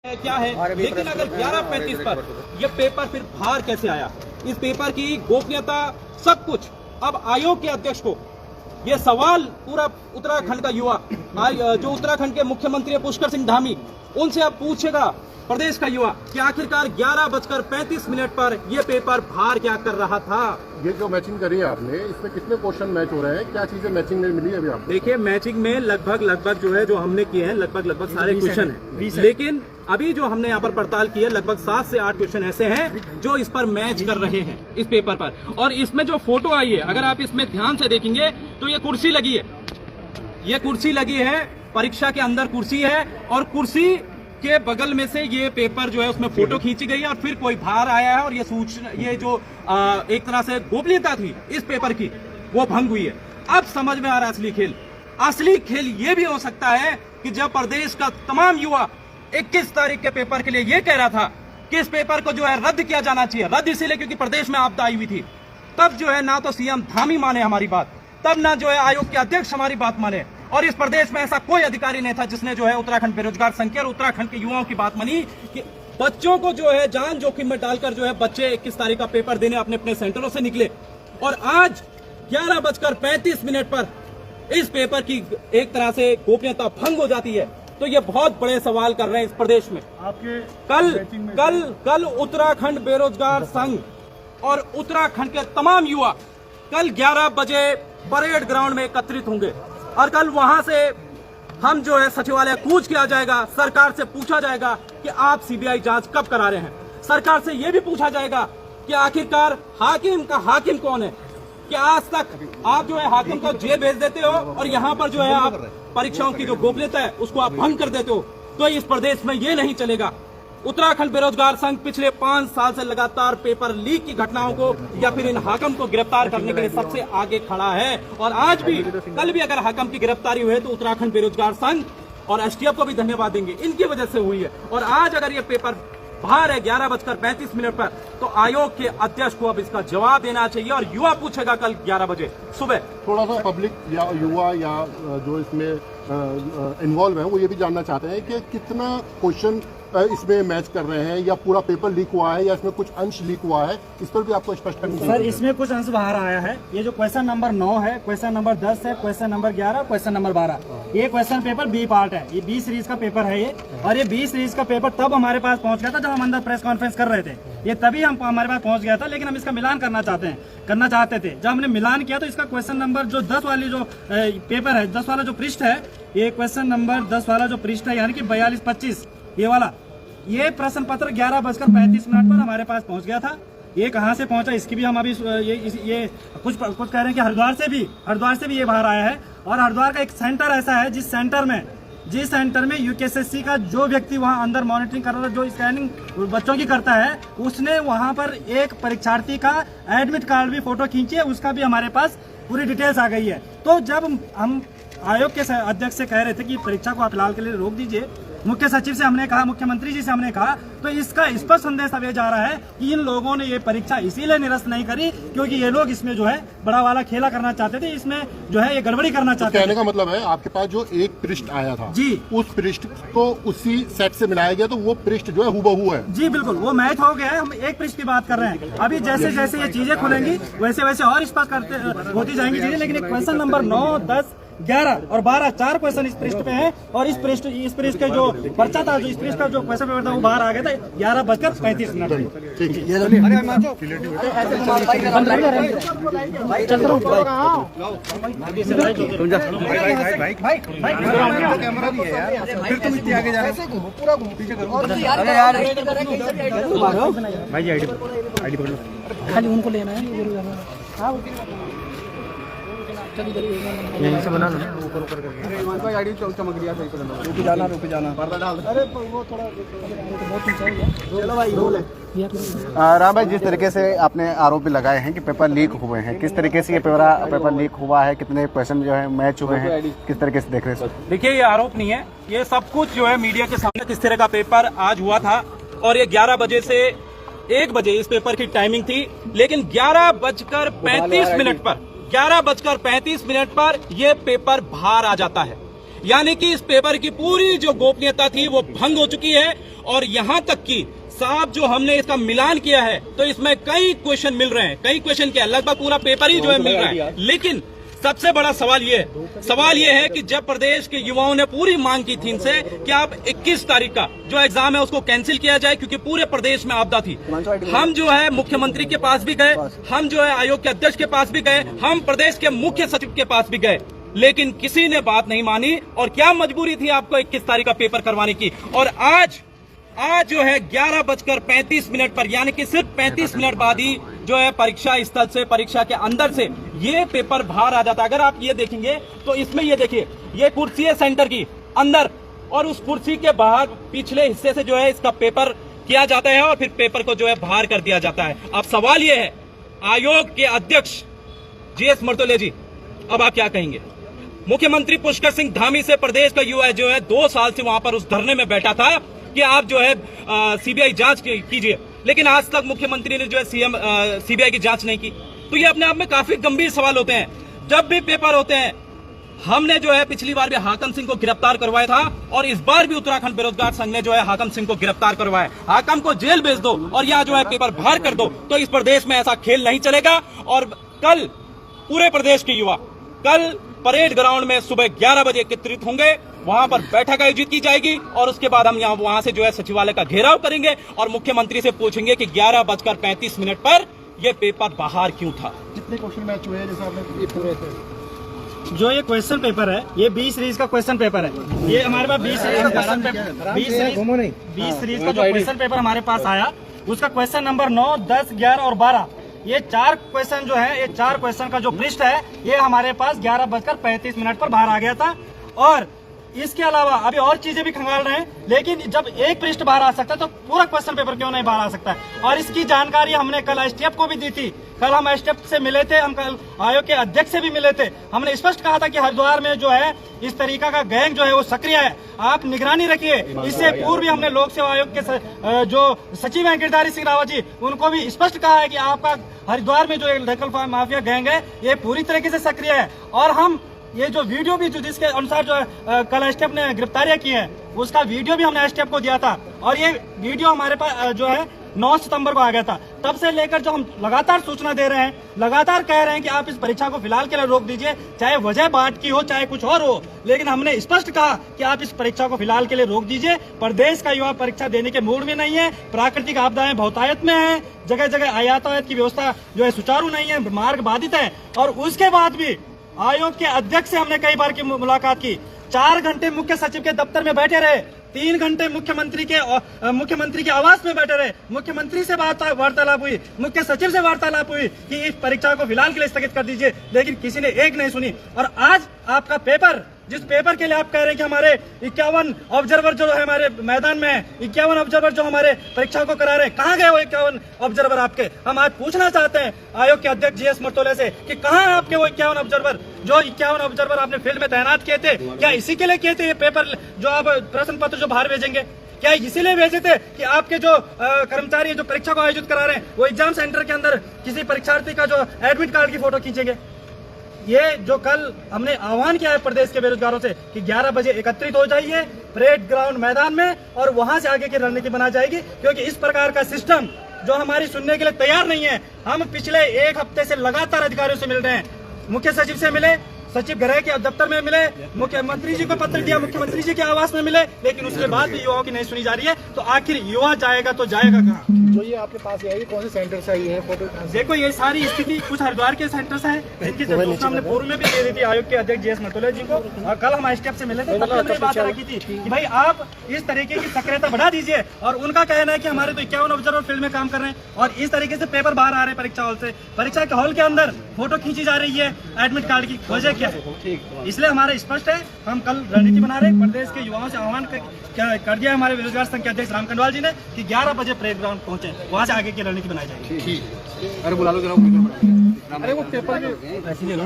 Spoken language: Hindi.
क्या है, लेकिन अगर 11:35 पर यह पेपर फिर बाहर कैसे आया, इस पेपर की गोपनीयता सब कुछ अब आयोग के अध्यक्ष को ये सवाल पूरा उत्तराखंड का युवा जो उत्तराखंड के मुख्यमंत्री है पुष्कर सिंह धामी, उनसे अब पूछेगा प्रदेश का युवा कि आखिरकार 11:35 पर यह पेपर बाहर क्या कर रहा था। ये जो मैचिंग करी है आपने, इसमें कितने क्वेश्चन मैच हो रहे हैं, क्या चीजें मैचिंग में मिली अभी आपको? देखिए, मैचिंग में लगभग जो है जो हमने किए हैं लगभग सारे क्वेश्चन हैं, लेकिन अभी जो हमने यहाँ पर पड़ताल की है लगभग 7 से 8 क्वेश्चन ऐसे हैं जो इस पर मैच कर रहे हैं इस पेपर पर। और इसमें जो फोटो आई है, अगर आप इसमें ध्यान से देखेंगे तो ये कुर्सी लगी है, ये कुर्सी लगी है, परीक्षा के अंदर कुर्सी है और कुर्सी के बगल में से ये पेपर जो है उसमें फोटो खींची गई है और फिर कोई बाहर आया है और ये सूचना, ये जो एक तरह से गोपनीयता थी इस पेपर की, वो भंग हुई है। अब समझ में आ रहा है असली खेल ये भी हो सकता है कि जब प्रदेश का तमाम युवा 21 तारीख के पेपर के लिए ये कह रहा था कि इस पेपर को जो है रद्द किया जाना चाहिए, रद्द इसीलिए क्योंकि प्रदेश में आपदा आई हुई थी, तब जो है ना तो सीएम धामी माने हमारी बात, तब ना जो है आयोग के अध्यक्ष हमारी बात माने, और इस प्रदेश में ऐसा कोई अधिकारी नहीं था जिसने जो है उत्तराखंड बेरोजगार संघ और उत्तराखंड के युवाओं की बात मानी कि बच्चों को जो है जान जोखिम में डालकर जो है बच्चे 21 तारीख का पेपर देने अपने अपने सेंटरों से निकले, और आज 11:35 पर इस पेपर की एक तरह से गोपनीयता भंग हो जाती है। तो ये बहुत बड़े सवाल कर रहे हैं इस प्रदेश में। आपके कल उत्तराखंड बेरोजगार संघ और उत्तराखंड के तमाम युवा कल 11 बजे परेड ग्राउंड में एकत्रित होंगे और कल वहां से हम जो है सचिवालय कूच किया जाएगा, सरकार से पूछा जाएगा कि आप सीबीआई जांच कब करा रहे हैं, सरकार से यह भी पूछा जाएगा कि आखिरकार हाकिम कौन है, कि आज तक आप जो है हाकिम को जेल भेज देते हो और यहाँ पर जो है आप परीक्षाओं की जो गोपनीयता है उसको आप भंग कर देते हो। तो इस प्रदेश में ये नहीं चलेगा। उत्तराखंड बेरोजगार संघ पिछले 5 साल से लगातार पेपर लीक की घटनाओं को या फिर इन हाकिम को गिरफ्तार करने के लिए सबसे आगे खड़ा है, और आज भी कल भी अगर हाकिम की गिरफ्तारी हुई तो उत्तराखंड बेरोजगार संघ और एसटीएफ को भी धन्यवाद देंगे, इनकी वजह से हुई है। और आज अगर ये पेपर बाहर है 11:35 पर, तो आयोग के अध्यक्ष को अब इसका जवाब देना चाहिए और युवा पूछेगा कल 11 बजे सुबह। थोड़ा सा पब्लिक या युवा या जो इसमें इन्वॉल्व है वो ये भी जानना चाहते हैं कि कितना क्वेश्चन इसमें मैच कर रहे हैं, या पूरा पेपर लीक हुआ है या इसमें कुछ अंश लीक हुआ है, इस पर भी आपको स्पष्ट करना चाहिए। सर, इसमें कुछ अंश बाहर आया है। ये जो क्वेश्चन नंबर 9 है, क्वेश्चन नंबर 10 है, क्वेश्चन नंबर 11, क्वेश्चन नंबर 12, ये क्वेश्चन पेपर बी पार्ट है। ये 20 सीरीज का पेपर है ये, और ये 20 सीरीज का पेपर तब हमारे पास पहुंच गया था जब हम अंदर प्रेस कॉन्फ्रेंस कर रहे थे, ये तभी हमारे पास पहुंच गया था। लेकिन हम इसका मिलान करना चाहते थे। जब हमने मिलान किया तो इसका क्वेश्चन नंबर जो 10 वाली जो पेपर है, 10 वाला जो पृष्ठ है, ये क्वेश्चन नंबर 10 वाला जो पृष्ठ है यानी कि 42-25 ये वाला, ये प्रश्न पत्र 11:35 पर हमारे पास पहुंच गया था। ये कहां से पहुंचा इसकी भी हम अभी ये कुछ कह रहे हैं कि हरिद्वार से भी ये बाहर आया है। और हरिद्वार का एक सेंटर ऐसा है जिस सेंटर में यूकेएसएससी का जो व्यक्ति वहां अंदर मॉनिटरिंग कर रहा था, जो स्कैनिंग बच्चों की करता है, उसने वहां पर एक परीक्षार्थी का एडमिट कार्ड भी फोटो खींची है, उसका भी हमारे पास पूरी डिटेल्स आ गई है। तो जब हम आयोग के अध्यक्ष से कह रहे थे कि परीक्षा को आप फिलहाल के लिए रोक दीजिए, मुख्य सचिव से हमने कहा, मुख्यमंत्री जी से हमने कहा, तो इसका स्पष्ट संदेश अब ये जा रहा है कि इन लोगों ने ये परीक्षा इसीलिए निरस्त नहीं करी क्योंकि ये लोग इसमें जो है बड़ा वाला खेला करना चाहते थे, इसमें जो है ये गड़बड़ी करना चाहते थे। कहने का मतलब है आपके पास जो एक पृष्ठ आया था जी, उस पृष्ठ को उसी सेट से मिलाया गया, तो वो पृष्ठ जो है हूबहू है। जी बिल्कुल, वो मैच हो गया है। हम एक पृष्ठ की बात कर रहे हैं। अभी जैसे जैसे ये चीजें खुलेंगी वैसे वैसे और स्पष्ट होती जाएंगी चीजें। लेकिन क्वेश्चन नंबर 9, 10, 11 और 12 4 क्वेश्चन इस पृष्ठ पे हैं, और इस पृष्ठ के जो पर्चा था, जो इस पृष्ठ का जो क्वेश्चन पेपर था वो बाहर आ गया था 11:35। खाली उनको लेना है, यहीं से बना लो, ऊपर रुक जाना पर्दा डाल। अरे वो थोड़ा चलो भाई राम भाई, जिस तरीके से आपने आरोप भी लगाए हैं कि पेपर लीक हुए हैं, किस तरीके से ये पेपर लीक हुआ है, कितने क्वेश्चन जो है मैच हुए हैं, किस तरीके से देख रहे हैं? देखिए, ये आरोप नहीं है, ये सब कुछ जो है मीडिया के सामने किस तरह का पेपर आज हुआ था, और ये 11 बजे से 1 बजे इस पेपर की टाइमिंग थी, लेकिन 11:35 पर 11:35 पर यह पेपर बाहर आ जाता है। यानी कि इस पेपर की पूरी जो गोपनीयता थी वो भंग हो चुकी है। और यहां तक कि साहब जो हमने इसका मिलान किया है तो इसमें कई क्वेश्चन मिल रहे हैं, कई क्वेश्चन क्या, लगभग पूरा पेपर ही जो है मिल रहा है। लेकिन सबसे बड़ा सवाल ये है कि जब प्रदेश के युवाओं ने पूरी मांग की थी इनसे कि आप 21 तारीख का जो एग्जाम है उसको कैंसिल किया जाए, क्योंकि पूरे प्रदेश में आपदा थी। हम जो है मुख्यमंत्री के पास भी गए, हम जो है आयोग के अध्यक्ष के पास भी गए, हम प्रदेश के मुख्य सचिव के पास भी गए, लेकिन किसी ने बात नहीं मानी। और क्या मजबूरी थी आपको 21 तारीख का पेपर करवाने की। और आज जो है 11:35 पर, यानी कि सिर्फ 35 मिनट बाद ही जो है परीक्षा स्थल से, परीक्षा के अंदर से ये पेपर बाहर आ जाता है। अगर आप ये देखेंगे तो इसमें ये देखिए, ये कुर्सी है सेंटर की अंदर, और उस कुर्सी के बाहर पिछले हिस्से से जो है इसका पेपर किया जाता है और फिर पेपर को जो है बाहर कर दिया जाता है। अब सवाल ये है, आयोग के अध्यक्ष जीएस मर्तोले जी, अब आप क्या कहेंगे? मुख्यमंत्री पुष्कर सिंह धामी से प्रदेश का युवा जो है 2 साल से वहां पर उस धरने में बैठा था कि आप जो है सीबीआई जांच कीजिए, लेकिन आज तक मुख्यमंत्री ने जो है सीबीआई की जांच नहीं की। तो ये अपने आप में काफी गंभीर सवाल होते हैं। जब भी पेपर होते हैं, हमने जो है पिछली बार भी हाकम सिंह को गिरफ्तार करवाया था और इस बार भी उत्तराखंड बेरोजगार संघ ने जो है हाकम सिंह को गिरफ्तार करवाया। हाकम को जेल भेज दो और यहाँ जो है पेपर बाहर कर दो, तो इस प्रदेश में ऐसा खेल नहीं चलेगा। और कल पूरे प्रदेश के युवा कल परेड ग्राउंड में सुबह 11 बजे एकत्रित होंगे, वहां पर बैठक आयोजित की जाएगी और उसके बाद हम वहां से जो है सचिवालय का घेराव करेंगे और मुख्यमंत्री से पूछेंगे कि 11:35 पर यह पेपर बाहर क्यों था। कितने क्वेश्चन मैच हुए हैं जैसे आपने ये पूरे थे? जो ये क्वेश्चन पेपर है, ये 20 सीरीज का क्वेश्चन पेपर है। ये हमारे पास 20 सीरीज का क्वेश्चन पेपर, 20 सीरीज का जो क्वेश्चन पेपर हमारे पास आया, उसका क्वेश्चन नंबर 9, 10, 11 और 12, ये 4 क्वेश्चन जो है, ये 4 क्वेश्चन का जो पृष्ठ है, ये हमारे पास 11:35 पर बाहर आ गया था। और इसके अलावा अभी और चीजें भी खंगाल रहे हैं, लेकिन जब एक पृष्ठ बाहर आ सकता है तो पूरा क्वेश्चन पेपर क्यों नहीं बाहर आ सकता है। और इसकी जानकारी हमने कल एसटीएफ को भी दी थी। कल हम एसटीएफ से मिले थे, हम कल आयोग के अध्यक्ष से भी मिले थे। हमने स्पष्ट कहा था कि हरिद्वार में जो है इस तरीका का गैंग जो है वो सक्रिय है, आप निगरानी रखिए। इससे पूर्व भी हमने लोक सेवा आयोग के जो सचिव हैं गिरधारी सिंह रावत जी, उनको भी स्पष्ट कहा है कि आपका हरिद्वार में जो दखल माफिया गैंग है ये पूरी तरीके से सक्रिय है। और हम ये जो वीडियो भी जो जिसके अनुसार जो कल एसटीएफ ने गिरफ्तारियां की है, उसका वीडियो भी हमने एसटीएफ को दिया था और ये वीडियो हमारे पास जो है 9 सितंबर को आ गया था। तब से लेकर जो हम लगातार सूचना दे रहे हैं, लगातार कह रहे हैं कि आप इस परीक्षा को फिलहाल के लिए रोक दीजिए, चाहे वजह बांट की हो चाहे कुछ और हो, लेकिन हमने स्पष्ट कहा कि आप इस परीक्षा को फिलहाल के लिए रोक दीजिए। प्रदेश का युवा परीक्षा देने के मूड में नहीं है, प्राकृतिक आपदाएं बहुतायत में है, जगह जगह यातायात की व्यवस्था जो है सुचारू नहीं है, मार्ग बाधित है। और उसके बाद भी आयोग के अध्यक्ष से हमने कई बार की मुलाकात की, 4 घंटे मुख्य सचिव के दफ्तर में बैठे रहे, 3 घंटे मुख्यमंत्री के आवास में बैठे रहे, मुख्यमंत्री से वार्तालाप हुई, मुख्य सचिव से वार्तालाप हुई कि इस परीक्षा को फिलहाल के लिए स्थगित कर दीजिए, लेकिन किसी ने एक नहीं सुनी। और आज आपका पेपर, जिस पेपर के लिए आप कह रहे हैं कि हमारे 51 ऑब्जर्वर जो है हमारे मैदान में है, 51 ऑब्जर्वर जो हमारे परीक्षा को करा रहे हैं, कहाँ गए वो 51 ऑब्जर्वर आपके? हम आज पूछना चाहते हैं आयोग के अध्यक्ष जीएस मर्तोले से कि कहाँ है आपके वो 51 ऑब्जर्वर? जो 51 ऑब्जर्वर आपने फील्ड में तैनात किए थे, क्या इसी के लिए किए थे ये पेपर जो आप प्रश्न पत्र जो बाहर भेजेंगे? क्या इसीलिए भेजे थे कि आपके जो कर्मचारी जो परीक्षा को आयोजित करा रहे हैं वो एग्जाम सेंटर के अंदर किसी परीक्षार्थी का जो एडमिट कार्ड की फोटो खींचेंगे? ये जो कल हमने आह्वान किया है प्रदेश के बेरोजगारों से कि 11 बजे एकत्रित हो जाइए परेड ग्राउंड मैदान में और वहां से आगे की रणनीति बनाई जाएगी, क्योंकि इस प्रकार का सिस्टम जो हमारी सुनने के लिए तैयार नहीं है। हम पिछले 1 हफ्ते से लगातार अधिकारियों से मिल रहे हैं, मुख्य सचिव से मिले, सचिव गृह के दफ्तर में मिले, मुख्यमंत्री जी को पत्र दिया, मुख्यमंत्री जी के आवास में मिले, लेकिन उसके बाद भी युवाओं की नहीं सुनी जा रही है। तो आखिर युवा जाएगा तो जाएगा कहाँ? जो ये आपके पास आई है, कौन से सेंटर से आई है फोटो? देखो ये सारी स्थिति कुछ हरिद्वार के सेंटर से है, इनकी सूचना हमने पूर्व में भी दे दी थी आयोग के अध्यक्ष जीएस मर्तोले जी को। और कल हम एसटीएफ से मिले थे, तब हमने बात रखी थी कि भाई आप इस तरीके की सक्रियता बढ़ा दीजिए। और उनका कहना है कि हमारे तो 51 ऑब्जर्वर फील्ड में काम कर रहे हैं और इस तरीके से पेपर बाहर आ रहे हैं परीक्षा हॉल से, परीक्षा के हॉल के अंदर फोटो खींची जा रही है एडमिट कार्ड की, वजह क्या है? इसलिए हमारा स्पष्ट है, हम कल रणनीति बना रहे हैं। प्रदेश के युवाओं से आह्वान कर दिया हमारे बेरोजगार संघ के अध्यक्ष राम कंडवाल जी ने कि 11 बजे परेड ग्राउंड पहुंचे, वहां से आगे की रणनीति बनाई जाएगी। अरे बुला लो जरा, अरे वो पेपर ऐसे ले लो।